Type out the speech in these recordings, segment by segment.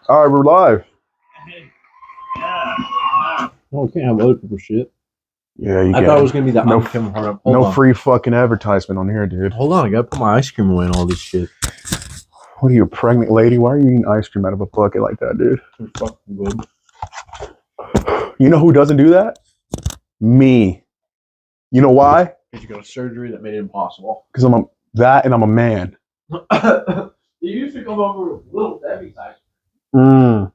All right, we're live. Oh, we can't have other people's shit. Yeah, you I thought it was gonna be the no free fucking advertisement on here, dude. Hold on, I gotta put my ice cream away and all this shit. What are you, a pregnant lady? Why are you eating ice cream out of a bucket like that, dude? It's fucking good. You know who doesn't do that? Me. You know why? Because you got a surgery that made it impossible. Because I'm a man. You used to come over with little Debbie's ice Mm.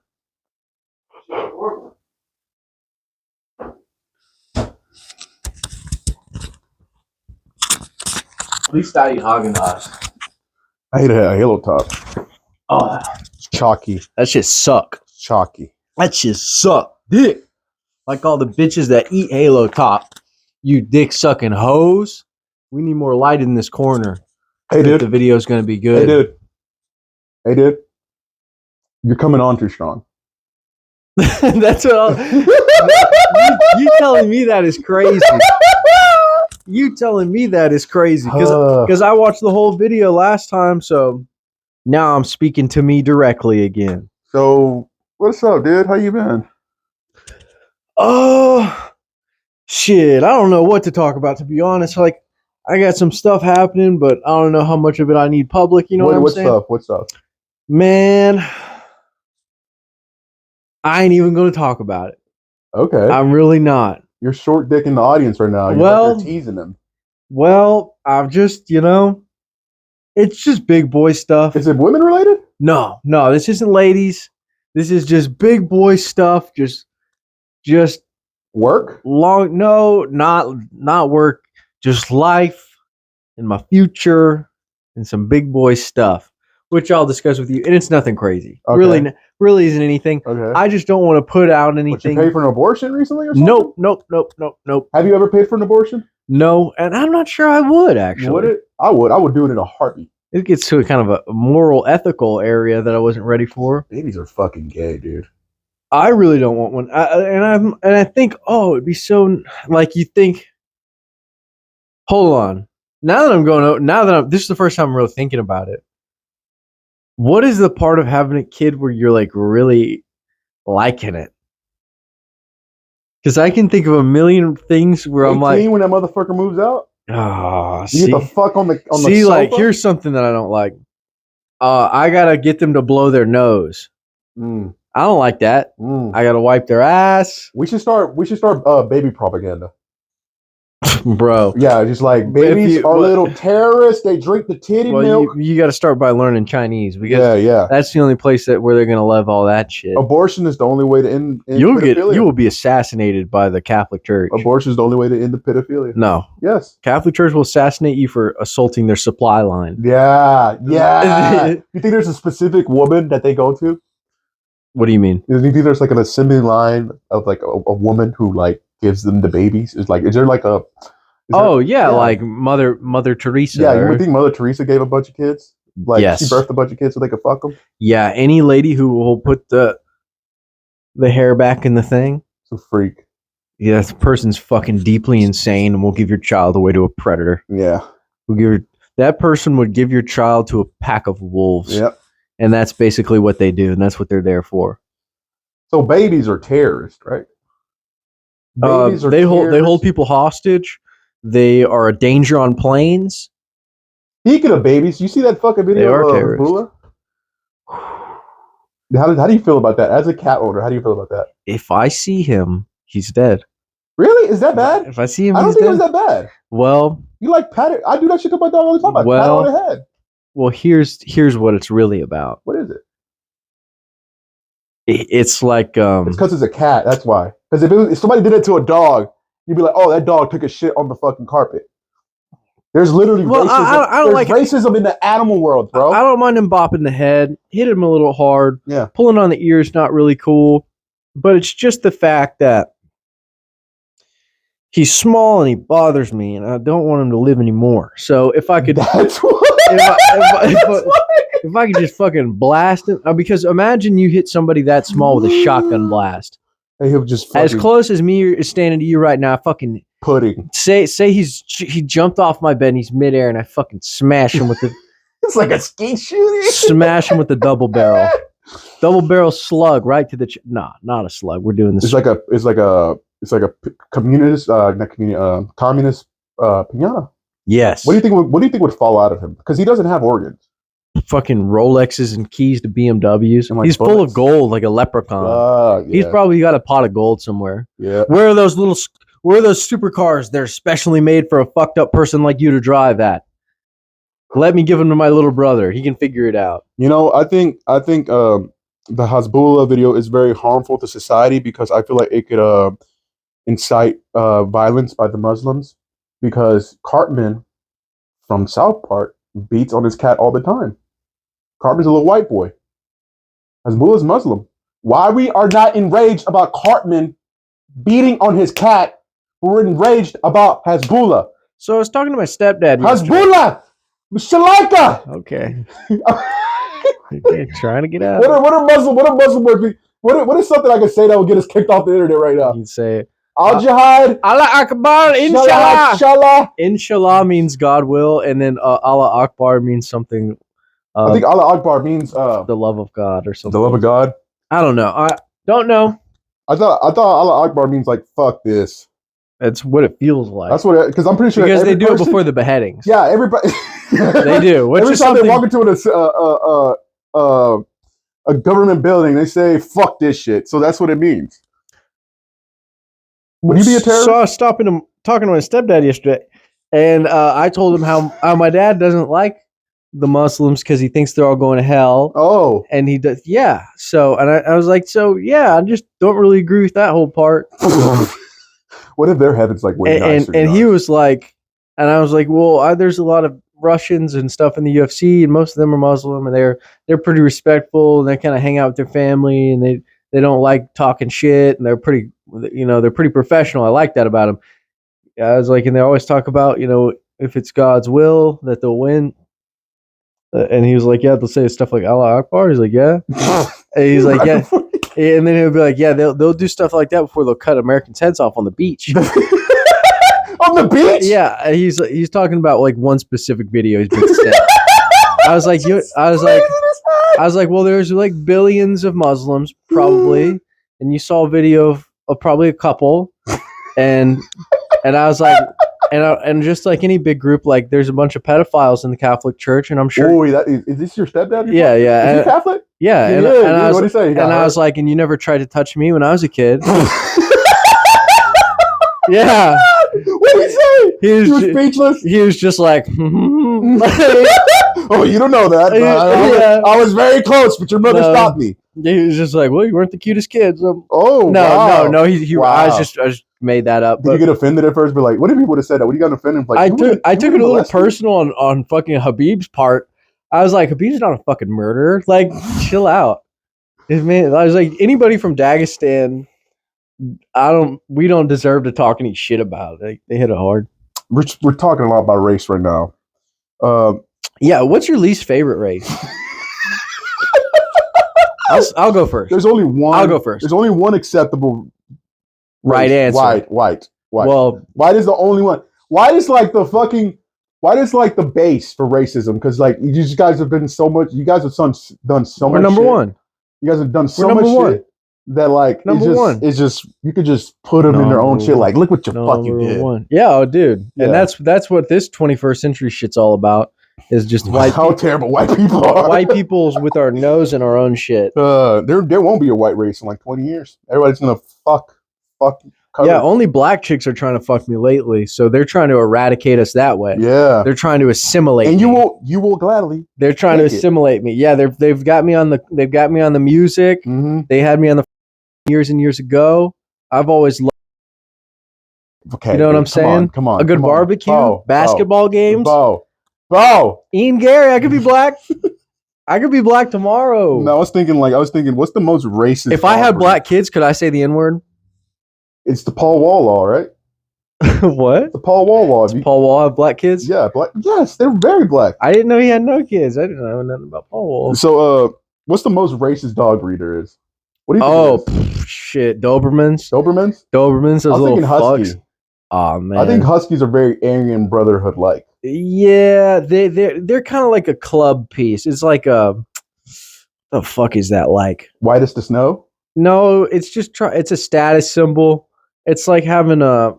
cream. At least I eat Haagen-Dazs. I ate a Halo Top. Oh, It's chalky. that shit suck. It's chalky. That shit suck. Dick. Like all the bitches that eat Halo Top. You dick sucking hoes. We need more light in this corner. Hey, dude. The video's gonna be Hey, good. dude. Hey, dude. You're coming on too strong. That's what you telling me that is crazy. You telling me that is crazy because I watched the whole video last time, so now I'm speaking to me directly again. So, what's up, dude? How you been? Oh, shit. I don't know what to talk about, to be honest. Like, I got some stuff happening, but I don't know how much of it I need public. You know what I'm saying? What's up? Man, I ain't even going to talk about it. Okay. I'm really not. You're short dick in the audience right now. You're teasing them. Well, I've just, it's just big boy stuff. Is it women related? No, this isn't ladies. This is just big boy stuff. Just work. No, not work. Just life and my future and some big boy stuff, which I'll discuss with you. And it's nothing crazy. Okay. Really isn't anything. Okay. I just don't want to put out anything. But you paid for an abortion recently or something? Nope. Have you ever paid for an abortion? No, and I'm not sure I would actually. Would it? I would. I would do it in a heartbeat. It gets to a kind of a moral, ethical area that I wasn't ready for. Babies are fucking gay, dude. I really don't want one. I think, it'd be so like you think. Hold on. Now that this is the first time I'm really thinking about it. What is the part of having a kid where you're like really liking it? Because I can think of a million things where I'm like, when that motherfucker moves out. You get the fuck on the see, sofa? like here's something that I don't like. I gotta get them to blow their nose. I don't like that. I gotta wipe their ass. We should start baby propaganda. Bro. Yeah, just like babies are little terrorists. They drink the titty milk. You got to start by learning Chinese because yeah. That's the only place where they're gonna love all that shit. Abortion is the only way to end you will be assassinated by the Catholic Church. Abortion is the only way to end the pedophilia. No. Yes. Catholic Church will assassinate you for assaulting their supply line. Yeah. You think there's a specific woman that they go to? What do you mean? You think there's like an assembly line of like a woman who like gives them the babies? Is there like a? Like Mother Teresa. Yeah, you think Mother Teresa gave a bunch of kids? Like yes. She birthed a bunch of kids so they could fuck them. Yeah, any lady who will put the hair back in the thing. It's a freak. Yeah, that person's fucking deeply insane and will give your child away to a predator. Yeah. That person would give your child to a pack of wolves. Yep. And that's basically what they do, and that's what they're there for. So babies are terrorists, right? They hold people hostage. They are a danger on planes. Speaking of babies, you see that fucking video of Bula? How do you feel about that? As a cat owner, how do you feel about that? If I see him, he's dead. Really? Is that bad? If I see him, I don't think it was that bad. Well, you like pat it. I do that shit to my dog all the time. I pat on the head. Well, here's what it's really about. What is it? It's like it's because it's a cat. That's why. Because if somebody did it to a dog, you'd be like, "Oh, that dog took a shit on the fucking carpet." There's literally racism. I don't like racism in the animal world, bro. I don't mind him bopping the head, hit him a little hard. Yeah, pulling on the ears not really cool, but it's just the fact that he's small and he bothers me, and I don't want him to live anymore. So if I could, that's what. If I could just fucking blast him, because imagine you hit somebody that small with a shotgun blast. And he'll just as close as me is standing to you right now. Fucking pudding. Say he jumped off my bed and he's midair, and I fucking smash him with the. It's like a skeet shooter. Smash him with the double barrel. Double barrel slug right to the nah, not a slug. We're doing this. It's like a communist, not communist, communist pinata. Yes. What do you think would fall out of him? Because he doesn't have organs. Fucking Rolexes and keys to BMWs. And, like, He's full bullets. of gold like a leprechaun. Yeah. He's probably got a pot of gold somewhere. Yeah. Where are those supercars that are specially made for a fucked up person like you to drive at? Let me give them to my little brother. He can figure it out. You know, I think the Hezbollah video is very harmful to society because I feel like it could incite violence by the Muslims because Cartman from South Park beats on his cat all the time. Cartman's a little white boy. Hezbollah's Muslim. Why we are not enraged about Cartman beating on his cat? We're enraged about Hezbollah. So I was talking to my stepdad. Hezbollah! Shalaka! Okay. Okay, trying to get out. What are Muslim words? What is something I can say that will get us kicked off the internet right now? You can say Al Jihad. Allah Akbar, Inshallah. Inshallah. Inshallah means God will, and then Allah Akbar means something. I think Allah Akbar means the love of God or something. The love of God. I don't know. I don't know. I thought Allah Akbar means like fuck this. That's what it feels like. That's what because I'm pretty sure because they do it before the beheadings. Yeah, everybody. They do. Every time they walk into a government building, they say "fuck this shit." So that's what it means. Would you be a terrorist? So I was talking to my stepdad yesterday, and I told him how my dad doesn't like the Muslims because he thinks they're all going to hell. Oh, and he does. Yeah. So and I was like, so yeah, I just don't really agree with that whole part. What if their heaven's like way nicer? And he was like, and I was like, well, there's a lot of Russians and stuff in the UFC, and most of them are Muslim, and they're pretty respectful, and they kind of hang out with their family, and they don't like talking shit, and they're pretty, they're pretty professional. I like that about them. I was like, and they always talk about, if it's God's will that they'll win. And he was like, yeah, they'll say stuff like Allah Akbar. He's like, yeah. And he's like, yeah. And then he'll be like, yeah, they'll do stuff like that before they'll cut Americans' heads off on the beach. On the beach? Yeah, he's talking about like one specific video he's been sent. I was like, well, there's like billions of Muslims probably, and you saw a video of probably a couple, and I was like, and just like any big group, like there's a bunch of pedophiles in the Catholic Church, and I'm sure. Oh, is this your stepdad? Yeah. Is he Catholic? Yeah, and I was, what did he say? I was like, and you never tried to touch me when I was a kid. Yeah. What did he say? He was speechless. He was just like, oh, you don't know that. I was very close, but your mother stopped me. He was just like, well, you weren't the cutest kid. So. Oh, no, wow. no. I just made that up. Did you get offended at first? But like, what if people would have said that? What do you got offended? Like, I took it a little personal on fucking Habib's part. I was like, Habib's not a fucking murderer. Like, chill out. I was like, anybody from Dagestan, we don't deserve to talk any shit about. They hit it hard. We're talking a lot about race right now. Yeah, what's your least favorite race? I'll go first. There's only one. I'll go first. There's only one acceptable right race. answer. White. Well, white is the only one. White is like the base for racism because like you guys have been so much. You guys have done so much. We're number shit. one. You guys have done so much shit that like it's just you could just put them in their own shit. Like, look what you fucking did. Yeah, oh, dude, yeah. And that's what this 21st century shit's all about. Is just white. How terrible white people are. White people's with our nose in our own shit. There won't be a white race in like 20 years. Everybody's gonna fuck. Yeah, only black chicks are trying to fuck me lately, so they're trying to eradicate us that way. Yeah, they're trying to assimilate. And me. you will gladly. They're trying to assimilate me. Yeah, they've got me on the music. Mm-hmm. They had me on the years and years ago. I've always loved. Okay, you know what I'm saying? Come on, a good barbecue, basketball games. Bro, Ian Gary, I could be black. I could be black tomorrow. No, I was thinking, what's the most racist? If I had black kids, could I say the N-word? It's the Paul Wall law, right? What? The Paul Wall law. Does Paul Wall have black kids? Yeah, black. Yes, they're very black. I didn't know he had no kids. I didn't know nothing about Paul Wall. So, what's the most racist dog breeder is? What do you think? Shit, Dobermans. Dobermans. Those little fucks. Husky. Oh man, I think Huskies are very Aryan Brotherhood like. Yeah, they're kind of like a club piece. It's like a The fuck is that like? White as the snow? No, it's just it's a status symbol. It's like having a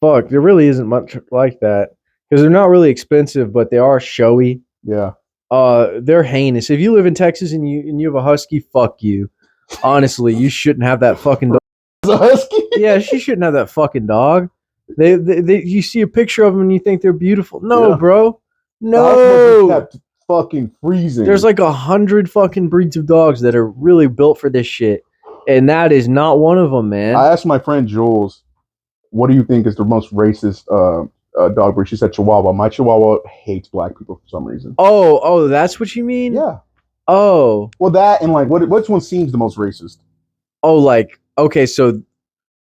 fuck. There really isn't much like that because they're not really expensive, but they are showy. Yeah. They're heinous. If you live in Texas and you have a husky, fuck you. Honestly, you shouldn't have that fucking dog. A husky? Yeah, she shouldn't have that fucking dog. You see a picture of them and you think they're beautiful. No, Yeah. bro. The house must be No. kept fucking freezing. There's like 100 fucking breeds of dogs that are really built for this shit, and that is not one of them, man. I asked my friend Jules, what do you think is the most racist dog breed? She said Chihuahua. My Chihuahua hates black people for some reason. Oh, that's what you mean? Yeah. Oh. Well, that and like, which one seems the most racist? Oh, like, okay, so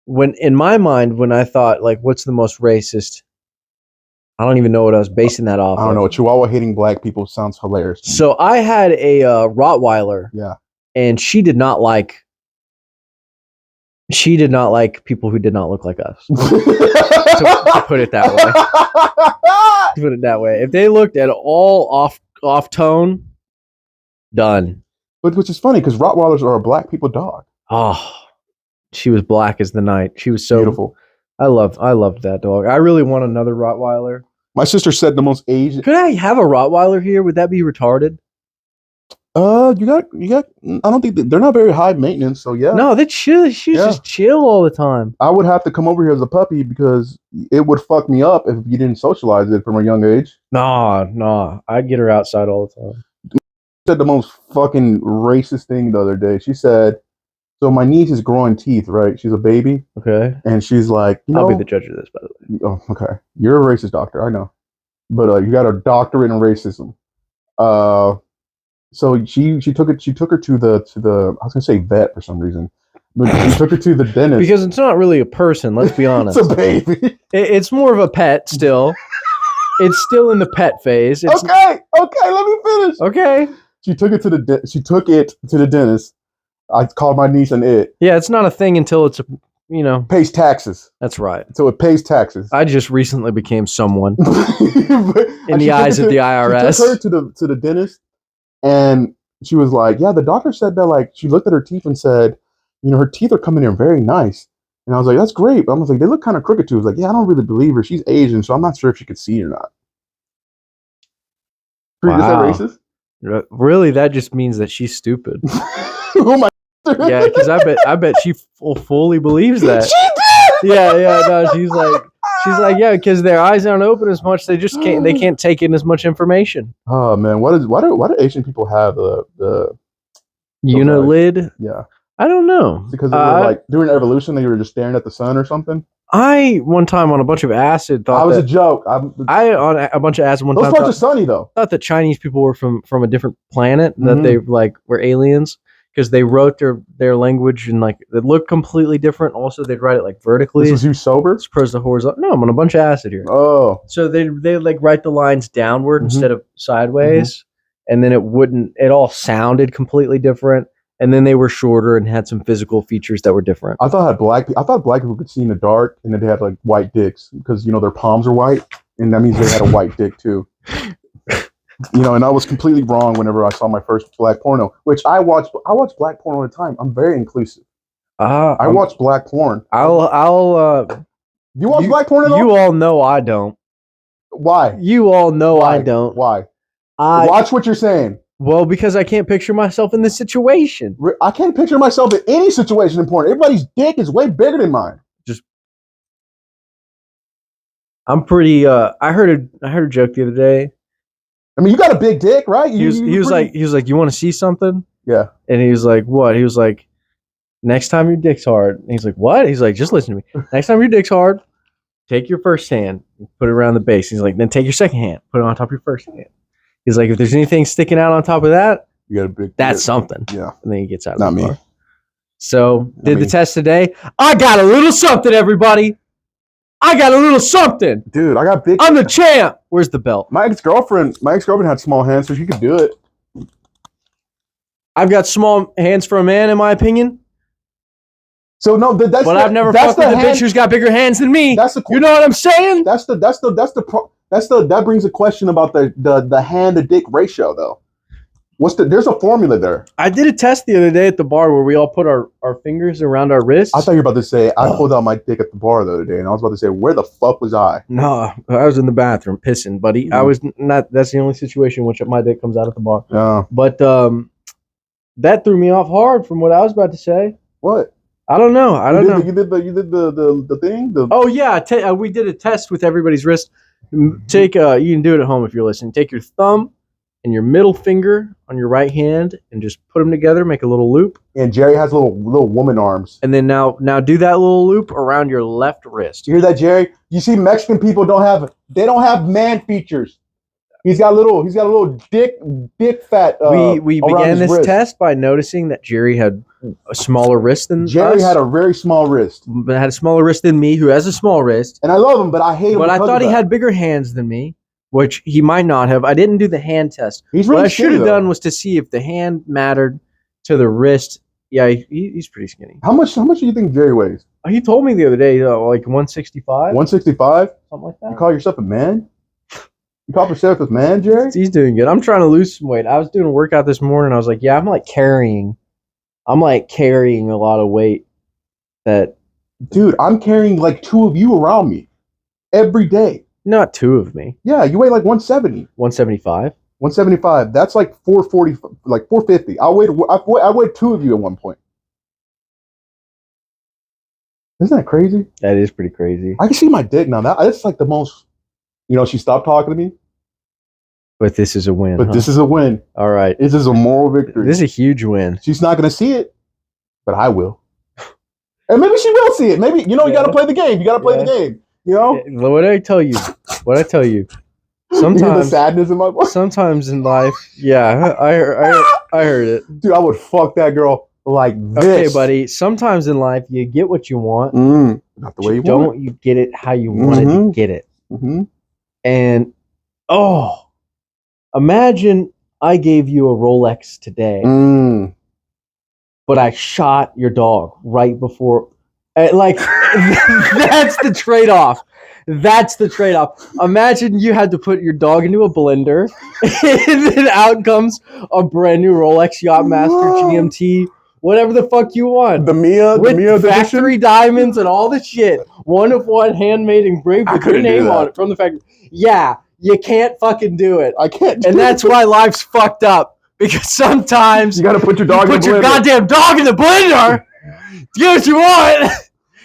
when in my mind, when I thought like, what's the most racist? I don't even know what I was basing that off. I don't of. know. A Chihuahua hating black people sounds hilarious. So I had a Rottweiler. Yeah. And she did not like people who did not look like us. to put it that way. To put it that way. If they looked at all off tone, done. But which is funny because Rottweilers are a black people dog. Oh, she was black as the night. She was so Beautiful. I loved that dog. I really want another Rottweiler. My sister said the most Asian. Could I have a Rottweiler here? Would that be retarded? You got. I don't think they're not very high maintenance. So yeah. No, that's chill. She's just chill all the time. I would have to come over here as a puppy because it would fuck me up if you didn't socialize it from a young age. Nah. I'd get her outside all the time. She said the most fucking racist thing the other day. She said, "So my niece is growing teeth, right? She's a baby, Okay. and she's like, I'll be the judge of this, by the way. Oh, okay. You're a racist doctor, I know, but you got a doctorate in racism. So she took it. She took her to the. I was gonna say vet for some reason, but she took her to the dentist Because it's not really a person. Let's be honest. It's a baby. It's more of a pet still. It's still in the pet phase. Okay. Let me finish. Okay. She took it to the. She took it to the dentist. I called my niece an it. Yeah, it's not a thing until it's pays taxes. That's right. So it pays taxes. I just recently became someone in the eyes of the IRS. She took her to the dentist, and she was like, "Yeah, the doctor said that." Like, she looked at her teeth and said, "Her teeth are coming in very nice." And I was like, "That's great." But I was like, "They look kind of crooked too." I was like, "Yeah, I don't really believe her. She's Asian, so I'm not sure if she could see or not." Wow. Is that racist? Really, that just means that she's stupid. Oh my. Yeah, because I bet she fully believes that. She did. Yeah. No, she's like, yeah, because their eyes aren't open as much. They just can't take in as much information. Oh man, why do Asian people have the unilid? Yeah, I don't know. Because they were like during evolution, they were just staring at the sun or something. I one time on a bunch of acid thought that was a joke. I on a bunch of acid one those time. Those parts are sunny though. Thought that Chinese people were from a different planet. That they were aliens. Because they wrote their language and like it looked completely different. Also, they'd write it like vertically. This was you sober? As opposed to horizontal. No, I'm on a bunch of acid here. Oh. So they like write the lines downward instead of sideways, and then it all sounded completely different. And then they were shorter and had some physical features that were different. I thought black people could see in the dark, and then they had like white dicks because their palms are white, and that means they had a white dick too. And I was completely wrong whenever I saw my first black porno, which I watch black porn all the time. I'm very inclusive. I watch black porn. You watch black porn at all? You all know I don't. Why? You all know I don't. Why? Watch what you're saying. Well, because I can't picture myself in this situation. I can't picture myself in any situation in porn. Everybody's dick is way bigger than mine. I'm pretty. I heard a joke the other day. I mean, you got a big dick, right? He was like, you want to see something? Yeah. And he was like, what? He was like, next time your dick's hard. And he's like, what? He's like, just listen to me. Next time your dick's hard, take your first hand, put it around the base. He's like, then take your second hand, put it on top of your first hand. He's like, if there's anything sticking out on top of that, you got a big. That's something. Yeah. And then he gets out. Not of the me. car. So did the test today. I got a little something, everybody. I got a little something. Dude, I got big. I'm the champ. Where's the belt? My ex-girlfriend had small hands, so she could do it. I've got small hands for a man, in my opinion. So no, that's. But I've never fucked with a bitch who's got bigger hands than me. You know what I'm saying? That brings a question about the hand to dick ratio though. There's a formula there. I did a test the other day at the bar where we all put our fingers around our wrists. I thought you were about to say I pulled out my dick at the bar the other day, and I was about to say, where the fuck was I? No, I was in the bathroom pissing, buddy. I was not. That's the only situation in which my dick comes out at the bar. Yeah. But that threw me off hard from what I was about to say. What? I don't know. I don't know. You did the thing. Oh yeah, we did a test with everybody's wrist. Take you can do it at home if you're listening. Take your thumb and your middle finger on your right hand and just put them together. Make a little loop. And Jerry has little woman arms. And then now do that little loop around your left wrist. You hear that, Jerry? You see, Mexican people don't have man features. He's got a little dick fat. We began this test by noticing that Jerry had a smaller wrist than Jerry us. had a very small wrist. But had a smaller wrist than me, who has a small wrist. And I love him, but I hate him. But I thought he had bigger hands than me, which he might not have. I didn't do the hand test. He's really what I should have done was to see if the hand mattered to the wrist. Yeah, he's pretty skinny. How much do you think Jerry weighs? He told me the other day, like 165. 165? Something like that. You call yourself a man? You call yourself a man, Jerry? He's doing good. I'm trying to lose some weight. I was doing a workout this morning. I was like, yeah, I'm like carrying a lot of weight. Dude, I'm carrying like two of you around me every day. Not two of me. Yeah, you weigh like 170. 175. 175. That's like 440, like 450. I weighed two of you at one point. Isn't that crazy? That is pretty crazy. I can see my dick now. That's like the most. She stopped talking to me. But this is a win. But this is a win. All right. This is a moral victory. This is a huge win. She's not going to see it, but I will. And maybe she will see it. Maybe, you got to play the game. You got to play the game. What I tell you. Sometimes the sadness in my voice. Sometimes in life, yeah, I heard it. Dude, I would fuck that girl like this. Okay, buddy. Sometimes in life, you get what you want. Not the way you want it. You get it how you wanted to get it. Mm-hmm. And imagine I gave you a Rolex today, but I shot your dog right before. Like that's the trade-off. That's the trade-off. Imagine you had to put your dog into a blender, and then out comes a brand new Rolex Yachtmaster GMT, whatever the fuck you want. The Mia factory edition? Diamonds and all the shit. One of one, handmade, engraved with your name on it from the factory. Yeah, you can't fucking do it. I can't. And that's why life's fucked up, because sometimes you gotta put your dog. Put your goddamn dog in the blender. Do what you want.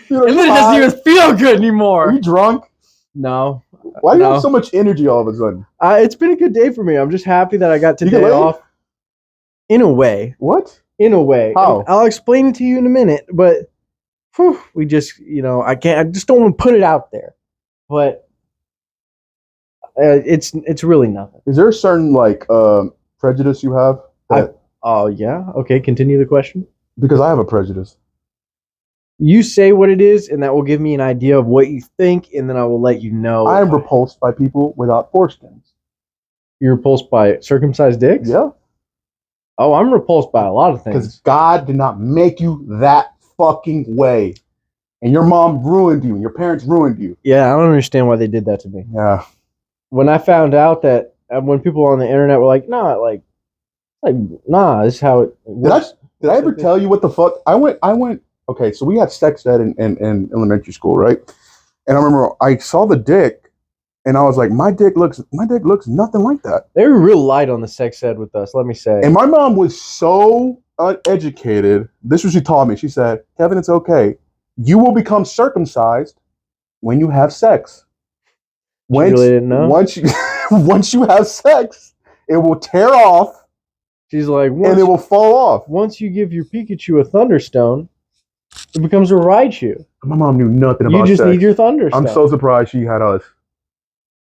And then it doesn't even feel good anymore. Are you drunk? No. Why do you have so much energy all of a sudden? It's been a good day for me. I'm just happy that I got today off. In a way. What? In a way. How? And I'll explain it to you in a minute, but we just, I just don't want to put it out there. But it's really nothing. Is there a certain prejudice you have? Oh yeah. Okay, continue the question. Because I have a prejudice. You say what it is, and that will give me an idea of what you think, and then I will let you know. I am repulsed by people without foreskins. You're repulsed by circumcised dicks? Yeah. Oh, I'm repulsed by a lot of things. Because God did not make you that fucking way. And your mom ruined you, and your parents ruined you. Yeah, I don't understand why they did that to me. Yeah. When I found out that, when people on the internet were like, nah, this is how it works. Did I ever tell you what the fuck? I went, okay, so we had sex ed in elementary school, right? And I remember I saw the dick, and I was like, my dick looks nothing like that. They were real light on the sex ed with us, let me say. And my mom was so uneducated. This is what she taught me. She said, Kevin, it's okay. You will become circumcised when you have sex. She really didn't know? Once you have sex, it will tear off. She's like, and it will fall off. Once you give your Pikachu a Thunderstone, it becomes a Raichu. My mom knew nothing about sex. You just need your Thunderstone. I'm so surprised she had us.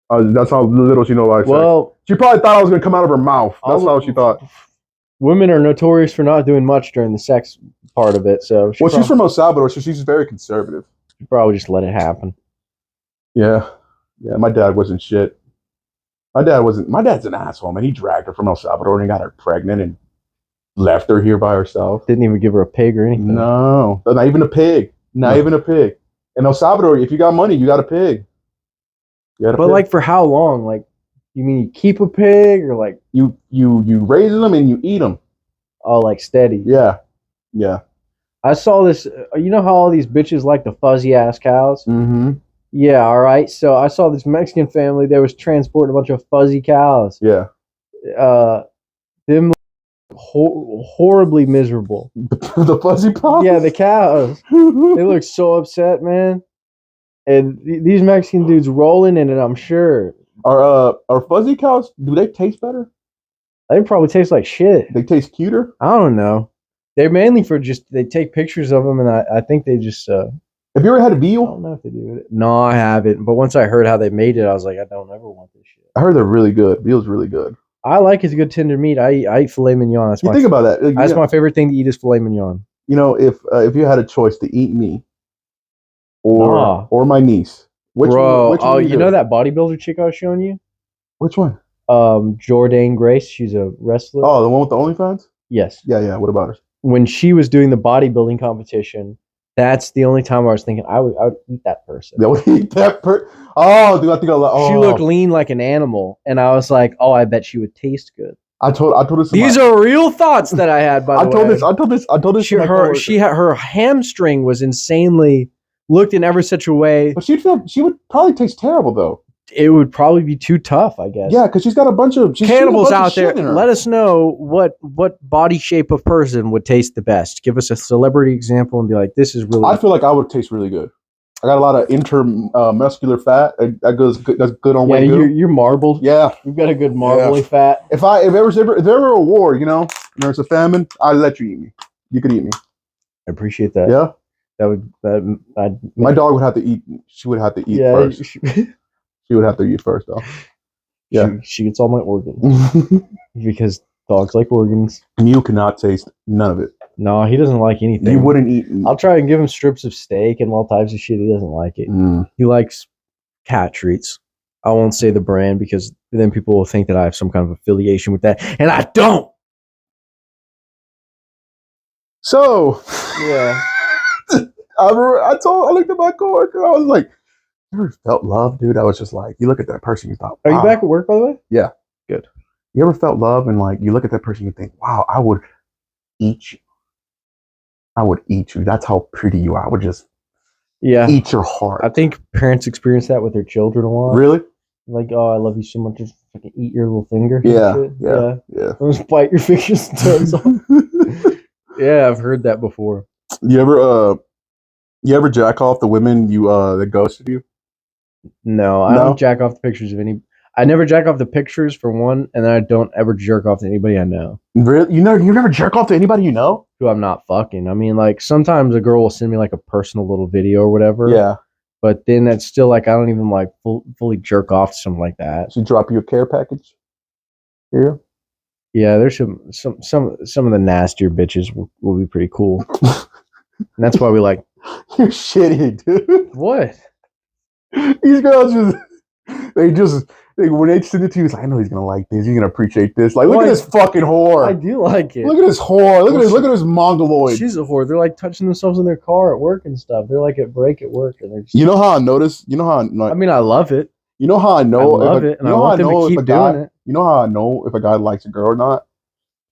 That's how little she knows about sex. Well, she probably thought I was going to come out of her mouth. That's how she thought. Women are notorious for not doing much during the sex part of it. So she's from El Salvador, so she's very conservative. She probably just let it happen. Yeah. Yeah, my dad wasn't shit. My dad's an asshole, man. He dragged her from El Salvador and he got her pregnant and left her here by herself. Didn't even give her a pig or anything. No, not even a pig. Not even a pig. In El Salvador, if you got money, you got a pig. But like for how long? Like You mean you keep a pig or like You raise them and you eat them. oh like steady? Yeah, yeah. I saw this. You know how all these bitches like the fuzzy ass cows? Mm-hmm. Yeah, all right. So I saw this Mexican family that was transporting a bunch of fuzzy cows. Yeah. Uh, them horribly miserable. The fuzzy Yeah, the paws. cows. They look so upset, man. And these Mexican dudes rolling in it, I'm sure. Are fuzzy cows? Do they taste better? They probably taste like shit. They taste cuter. I don't know. They're mainly for just they take pictures of them, and I think they just Have you ever had a I veal? don't know if they do it. No, I haven't. But once I heard how they made it, I was like, I don't ever want this shit. I heard they're really good. Veal's really good. I like it's good tender meat. I eat filet mignon. You think about that. That's my favorite thing to eat is filet mignon. You know, if you had a choice to eat me Nah, or my niece, bro. which one Oh, would you do? know that bodybuilder chick I was showing you? Which one? Jordan Grace. She's a wrestler. Oh, the one with the OnlyFans? Yes. Yeah, yeah. What about her? When she was doing the bodybuilding competition, that's the only time I was thinking I would eat that person. They would eat that Oh, dude, I think She looked lean like an animal, and I was like, "Oh, I bet she would taste good." I told this. These are real thoughts that I had. By the way, I told this. Her hamstring was insanely looked in every such a way. But she would probably taste terrible though. It would probably be too tough, I guess. Yeah, because she's got a bunch of cannibals out there. Let us know what body shape of person would taste the best. Give us a celebrity example and be like, "This is really." I feel like I would taste really good. I got a lot of intermuscular fat. That goes good. That's good on weight. You're marbled. Yeah, you've got a good marbly fat. If there ever a war, you know, and there's a famine, I'd let you eat me. You could eat me. I appreciate that. Yeah, my dog would have to eat. She would have to eat first. She would have to eat first, though. Yeah, she gets all my organs because dogs like organs. You cannot taste none of it. No, he doesn't like anything. You wouldn't eat. I'll try and give him strips of steak and all types of shit. He doesn't like it. He likes cat treats. I won't say the brand because then people will think that I have some kind of affiliation with that, and I don't. So, yeah, I looked at my coworker. I was like, "You ever felt love, dude?" I was just like, you look at that person, you thought, wow. Are you back at work, by the way? Yeah, good. You ever felt love and like you look at that person, you think, "Wow, I would eat you. I would eat you. That's how pretty you are. I would just eat your heart." I think parents experience that with their children a lot. Really? Like, oh, I love you so much. Just fucking eat your little finger. Yeah. Just bite your fingers and toes off. Yeah, I've heard that before. You ever jack off the women that ghosted you? No, I don't jack off the pictures of any. I never jack off the pictures for one, and then I don't ever jerk off to anybody I know. Really? You never jerk off to anybody you know? Who I'm not fucking. I mean, like sometimes a girl will send me like a personal little video or whatever. Yeah. But then that's still like I don't even like fully jerk off to something like that. She drop you a care package? Yeah. Yeah, there's some of the nastier bitches will be pretty cool. And that's why we like. You're shitty, dude. What? These girls when they send it to you, it's like, I know he's gonna like this. He's gonna appreciate this. Like, look at this fucking whore. I do like it. Look at this whore. Look at this mongoloid. She's a whore. They're like touching themselves in their car at work and stuff. They're like at break at work, and they're just, you know how I notice? You know how I mean, I love it. You know how I know? I love it, and I want them to keep doing it. You know how I know if a guy likes a girl or not?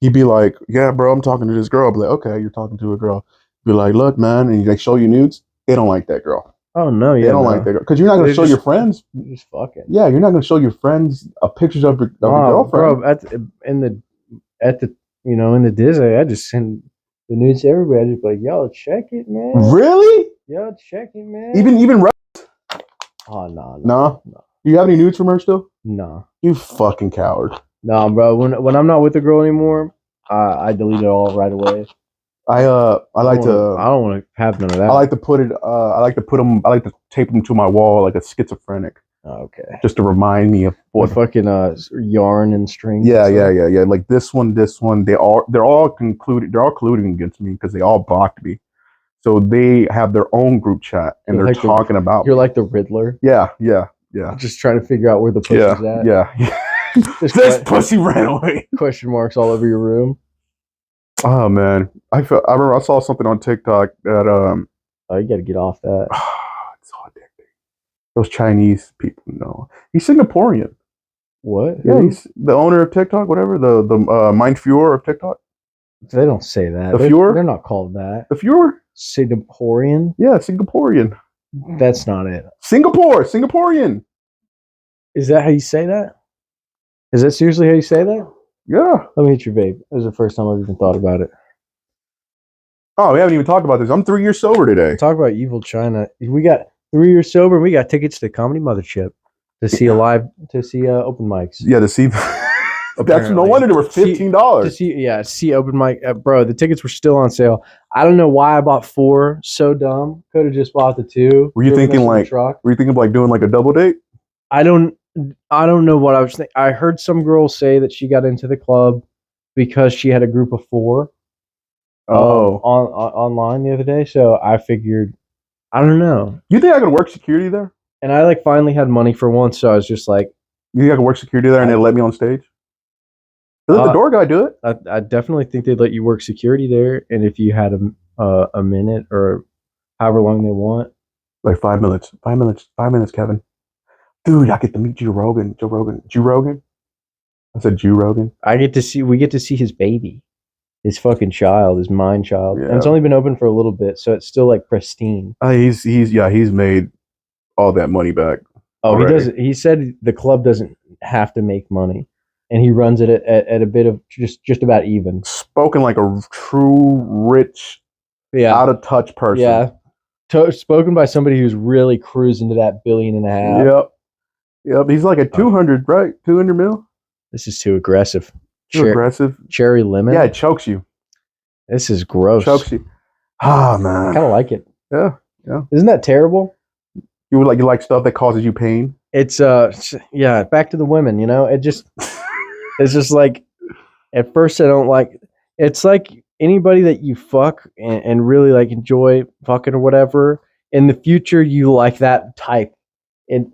He'd be like, "Yeah, bro, I'm talking to this girl." I'd be like, "Okay, you're talking to a girl." Be like, "Look, man," and they show you nudes. They don't like that girl. Oh no, yeah, they don't like that girl because you're not going to show your friends. Just fucking. Yeah, you're not going to show your friends pictures of your girlfriend. Bro, in the Disney, I just send the nudes to everybody. I just be like, "Yo, check it, man." Really? Yo, check it, man. Even. Oh no. No. Do you have any nudes from her still? No. You fucking coward. No, bro. When I'm not with the girl anymore, I delete it all right away. I don't want to have none of that. I like to put it. I like to tape them to my wall like a schizophrenic. Okay. Just to remind me of what fucking yarn and string. Yeah. Like this one. They're all colluding against me because they all blocked me. So they have their own group chat and they're talking about. You're like the Riddler. Yeah. Just trying to figure out where the pussy's at. Yeah. This pussy ran away. Question marks all over your room. Oh man, I remember I saw something on TikTok that Oh, you got to get off that. It's so addicting. Those Chinese people, no. He's Singaporean. What? Yeah, Who? he's the owner of TikTok, whatever. The Mind Fuhrer of TikTok. They don't say that. The They're Fuhrer. not called that. The Fuhrer. Singaporean? Yeah, Singaporean. That's not it. Singaporean. Is that how you say that? Is that seriously how you say that? Yeah. Let me hit your vape. This is the first time I've even thought about it. Oh, we haven't even talked about this. I'm 3 years sober today. Talk about evil China. We got 3 years sober. And we got tickets to Comedy Mothership to see open mics. Yeah, to see. That's no wonder they were $15. See open mic, bro. The tickets were still on sale. I don't know why I bought 4. So dumb. Could have just bought the 2. Were you thinking like? Were you thinking of like doing like a double date? I don't know what I was thinking. I heard some girl say that she got into the club because she had a group of 4. Oh, online the other day. So I figured, I don't know. You think I could work security there? And I like finally had money for once, so I was just like, You think I could work security there and they let me on stage? They let the door guy do it. I definitely think they'd let you work security there, and if you had a minute or however long they want, like 5 minutes, 5 minutes, 5 minutes, Kevin. Dude, I get to meet Joe Rogan. I said Joe Rogan. we get to see his baby, his fucking child, his mind child, Yeah. and it's only been open for a little bit, so it's still like pristine. He's made all that money back. Oh, already. He doesn't. He said the club doesn't have to make money, and he runs it at a bit of just about even. Spoken like a true rich, out of touch person. Yeah, spoken by somebody who's really cruising to that $1.5 billion. Yep. He's like at 200, right? 200 mil. This is too aggressive. Too aggressive. Cherry lemon. Yeah, it chokes you. This is gross. Chokes you. Ah, man. I kind of like it. Yeah. Isn't that terrible? You like stuff that causes you pain. It's back to the women, it's just like, at first I don't like, it's like anybody that you fuck and really like enjoy fucking or whatever, in the future you like that type. And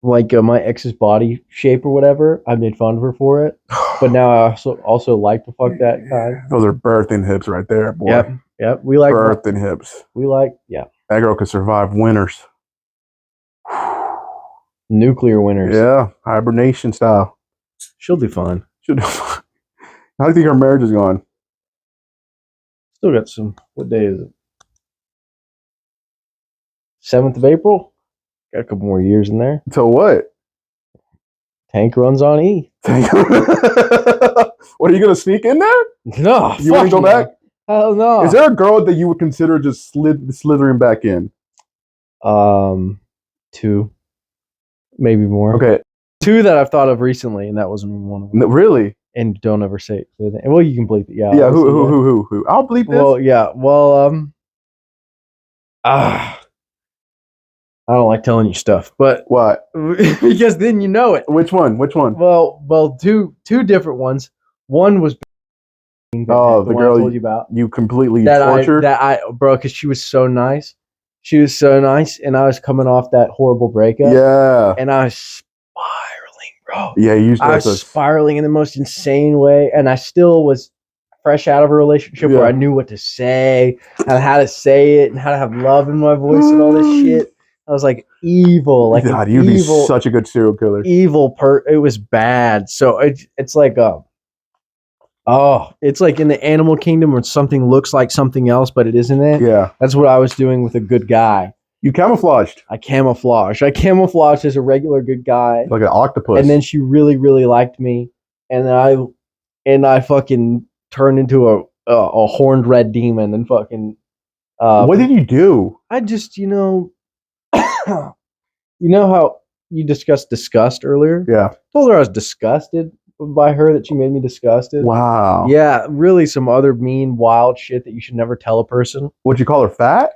my ex's body shape or whatever, I made fun of her for it, but now I also like to fuck that kind. Those are birthing hips right there, boy. Yep. We like birthing hips. That girl could survive winters. Nuclear winters. Yeah, hibernation style. She'll do fine. How do you think her marriage is going? Still got some. What day is it? 7th of April. Got a couple more years in there. So what? Tank runs on E. What, are you gonna sneak in there? No. You want to go back? Hell no. Is there a girl that you would consider just slithering back in? 2, maybe more. Okay. 2 that I've thought of recently, and that wasn't even one of them. No, really? And don't ever say it. Well, you can bleep it. Yeah. Yeah. Who? I'll bleep this. Well, yeah. Well, I don't like telling you stuff, but what? Because then you know it. Which one? Well, two different ones. One was the girl I told you about. You completely tortured. Bro, because she was so nice. She was so nice, and I was coming off that horrible breakup. Yeah. And I was spiraling, bro. Yeah, I was spiraling in the most insane way, and I still was fresh out of a relationship where I knew what to say and how to say it and how to have love in my voice and all this shit. I was like evil, like God, you'd be such a good serial killer. It was bad. So it's like it's like in the animal kingdom where something looks like something else, but it isn't it. Yeah, that's what I was doing with a good guy. You camouflaged. I camouflaged as a regular good guy, like an octopus. And then she really, really liked me, and I fucking turned into a horned red demon and fucking. What did you do? I just you know how you discussed disgust earlier? Yeah. I told her I was disgusted by her, that she made me disgusted. Wow. Yeah, really some other mean, wild shit that you should never tell a person. Would you call her fat?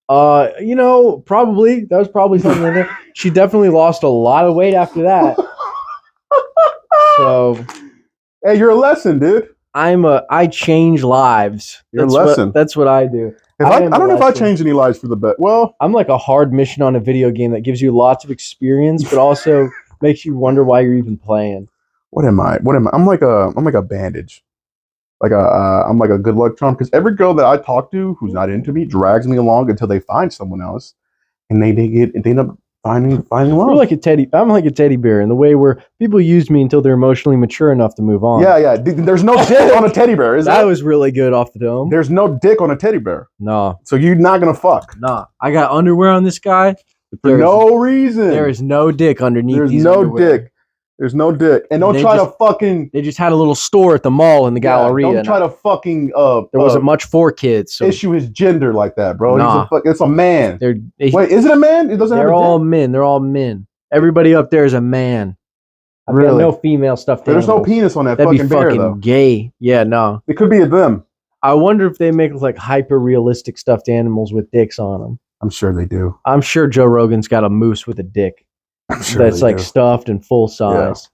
Probably. That was probably something in there. She definitely lost a lot of weight after that. So, hey, you're a lesson, dude. I change lives. You're a lesson. That's what I do. I don't know if I changed any lives for the better. Well, I'm like a hard mission on a video game that gives you lots of experience, but also makes you wonder why you're even playing. What am I? I'm like a bandage. I'm like a good luck charm, because every girl that I talk to who's not into me drags me along until they find someone else, and they end up Finding You're love. like a teddy. I'm like a teddy bear in the way where people use me until they're emotionally mature enough to move on. Yeah. There's no dick on a teddy bear, is That there? was really good off the dome. There's no dick on a teddy bear. No, So you're not gonna fuck. nah. I got underwear on this guy. For no reason. There is no dick underneath There's these no underwear. dick. There's no dick. And don't They try just- to fucking. They just had a little store at the mall in the Galleria. Don't try to fucking. There wasn't much for kids. So issue his gender like that, bro. Nah. It's a man. Wait, is it a man? It doesn't have they're a all dick? men. They're all men. Everybody up there is a man. I've got Really? no female stuffed There's no animals. penis on that That'd be fucking bear, fucking though. gay. Yeah, no. It could be a them. I wonder if they make like hyper realistic stuffed animals with dicks on them. I'm sure they do. I'm sure Joe Rogan's got a moose with a dick I'm sure that's they like do. stuffed and full size.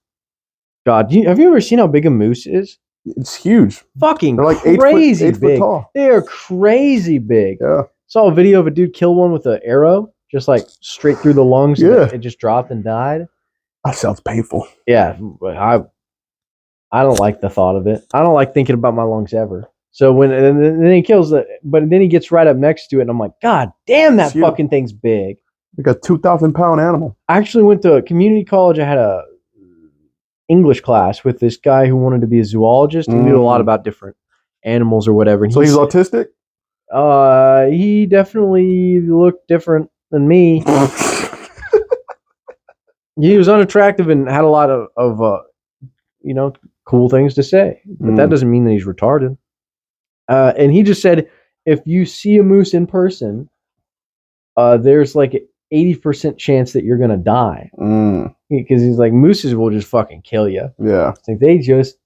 God, have you ever seen how big a moose is? It's huge. Fucking They're like crazy 8 foot big. tall. They are crazy big. Yeah. Saw a video of a dude kill one with an arrow, just like straight through the lungs. Yeah. It just dropped and died. That sounds painful. Yeah, I don't like the thought of it. I don't like thinking about my lungs ever. So and then he kills it, but then he gets right up next to it, and I'm like, God damn, that It's huge. fucking thing's big. Like a 2,000-pound animal. I actually went to a community college. I had a English class with this guy who wanted to be a zoologist. He knew a lot about different animals or whatever. And So he's autistic? He definitely looked different than me. He was unattractive and had a lot of cool things to say. But that doesn't mean that he's retarded. And he just said, if you see a moose in person, there's like an 80% chance that you're gonna die. Because he's like, mooses will just fucking kill you. Yeah. It's like they just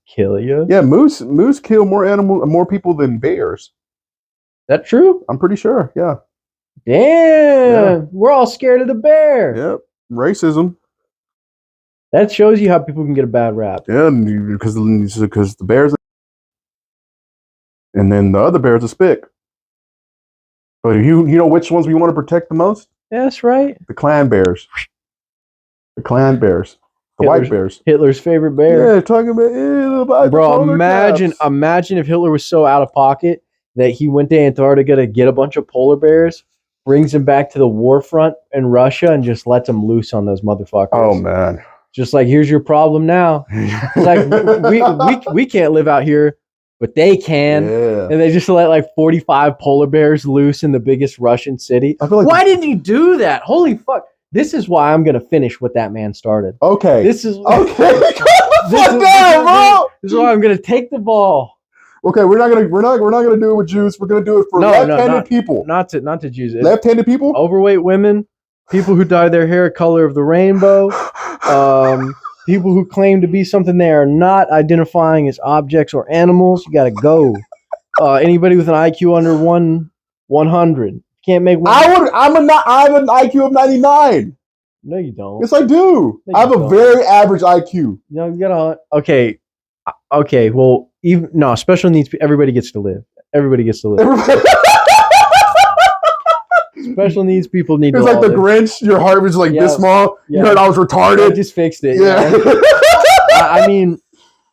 kill you. Yeah, moose kill more people than bears. That true? I'm pretty sure. Yeah. Damn. Yeah. We're all scared of the bear. Yep. Racism. That shows you how people can get a bad rap. Yeah, because the bears, and then the other bears are spick. But you know which ones we want to protect the most? Yeah, that's right. The clan bears. The clan bears. The white bears. Hitler's favorite bear. Yeah, talking about Bro, imagine if Hitler was so out of pocket that he went to Antarctica to get a bunch of polar bears, brings them back to the war front in Russia, and just lets them loose on those motherfuckers. Oh man. Just like, here's your problem now. It's like we can't live out here, but they can. Yeah. And they just let like 45 polar bears loose in the biggest Russian city. I feel like why didn't he do that? Holy fuck. This is why I'm gonna finish what that man started. Okay. This is okay. Bro. This is why I'm gonna take the ball. Okay, we're not gonna do it with Jews. We're gonna do it for left-handed people. Not to Jews. Left-handed people. Overweight women, people who dye their hair color of the rainbow, people who claim to be something they are not, identifying as objects or animals. You gotta go. Anybody with an IQ under 100 can't make one. I have an IQ of 99. No, you don't. Yes, I do. No, I have a very average IQ. No, you gotta. Okay. Well, special needs. Everybody gets to live. Everybody gets to live. Special needs people need to live. It's like the Grinch. Your heart was like this small. Yeah. You heard I was retarded. I just fixed it. Yeah. I mean,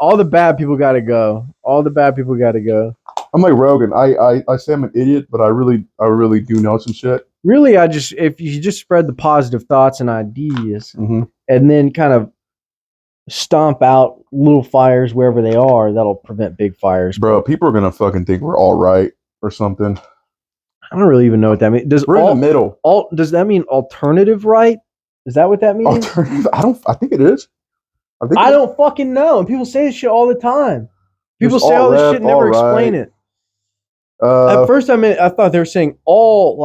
all the bad people gotta go. All the bad people gotta go. I'm like Rogan. I say I'm an idiot, but I really do know some shit. Really, if you just spread the positive thoughts and ideas, Mm-hmm. and then kind of stomp out little fires wherever they are, that'll prevent big fires. Bro, people are gonna fucking think we're all right or something. I don't really even know what that means. We're in the middle. Does that mean alternative right? Is that what that means? Alternative? I think it is. I don't fucking know. And people say this shit all the time. People say all this shit and never explain it. At first, I thought they were saying all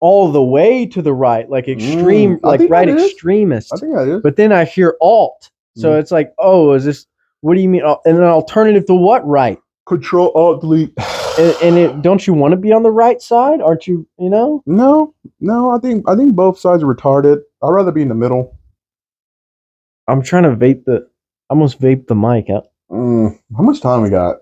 the way to the right, like extreme, like right extremists. I think that is. But then I hear alt, so it's like, oh, is this? What do you mean? And an alternative to what right? Control Alt Delete. Don't you want to be on the right side? Aren't you? You know? No. I think both sides are retarded. I'd rather be in the middle. I'm trying to almost vape the mic out. How much time we got?